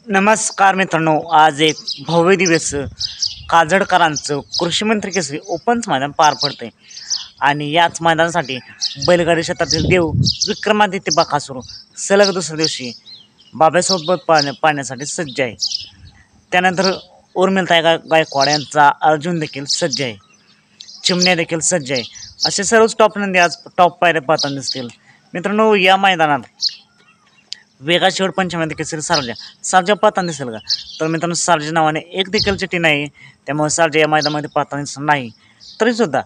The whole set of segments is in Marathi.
नमस्कार मित्रांनो, आज एक भव्य दिवस काजळकरांचं कृषी मंत्री केसरी ओपनचं मैदान पार पडतंय आणि याच मैदानासाठी बैलगाडी क्षेत्रातील देव विक्रमादित्य बकासूर सलग दुसऱ्या दिवशी बाब्यासोबत पाहण्यासाठी सज्ज आहे. त्यानंतर उर्मिलाताई गायकवाड यांचा अर्जुन देखील सज्ज आहे, चिमण्या देखील सज्ज आहे. असे सर्वच टॉप नंदी आज टॉप पायऱ्या पाहताना दिसतील. मित्रांनो, या मैदानात वेगा शेवट पंचमध्ये केसरी सारजा पाहताना दिसेल का? तर मित्रांनो, सारजा नावाने एक देखील चिठ्ठी नाही, त्यामुळे सारजा या मैदानामध्ये पाहताना दिसत नाही. तरीसुद्धा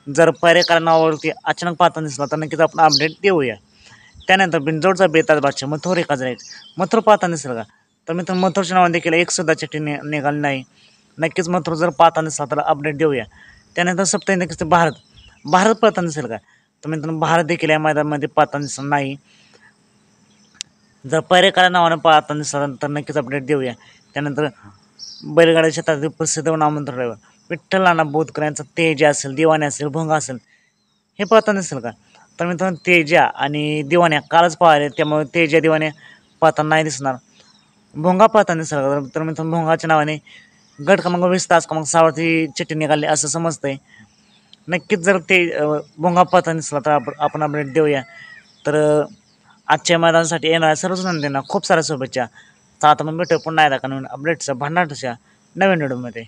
जर पर्यटकांच्या नावावरती अचानक पाहताना दिसला तर नक्कीच आपण अपडेट देऊया. त्यानंतर बिनजोडचा बेताज बादशाह मथुर एकाच राहील, मथुर पाहताना दिसेल का? तर मित्रांनो, मथुरच्या नावाने देखील एक सुद्धा चिठ्ठी निघाली नाही. नक्कीच मथुर जर पाहताना दिसला तर अपडेट देऊया. त्यानंतर सप्ताही नक्कीच भारत पाहताना दिसेल का? तर मित्रांनो, भारत देखील या मैदानामध्ये पाहताना दिसत नाही. जर पर्यटकांच्या नावानं पाहताना दिसला तर नक्कीच अपडेट देऊया. त्यानंतर बैलगाड्या क्षेत्रातील प्रसिद्ध नामवंत ड्रायव्हर विठ्ठल नाना बोधकर यांचा तेजा असेल, दिवाने असेल, भोंगा असेल, हे पाहताना दिसेल का? तर मित्रांनो, तेजा आणि दिवाण्या कालच पाहिले, त्यामुळे तेजा दिवाने पाहताना नाही दिसणार. भोंगा पाहताना दिसेल का? तर मित्रांनो, भोंगाच्या नावाने गट क्रमांक 20 तास क्रमांक 6वरती चिठ्ठी निघाली असं समजतंय. नक्कीच जर ते भोंगा पाहताना दिसला तर आपण अपडेट देऊया. तर आजच्या मैदानासाठी येणाऱ्या सर्वच नंदींना खूप साऱ्या शुभेच्छा. तर आता मग भेटू पुन्हा एकदा नवीन अपडेट्सच्या भांडारच्या नवीन व्हिडिओमध्ये.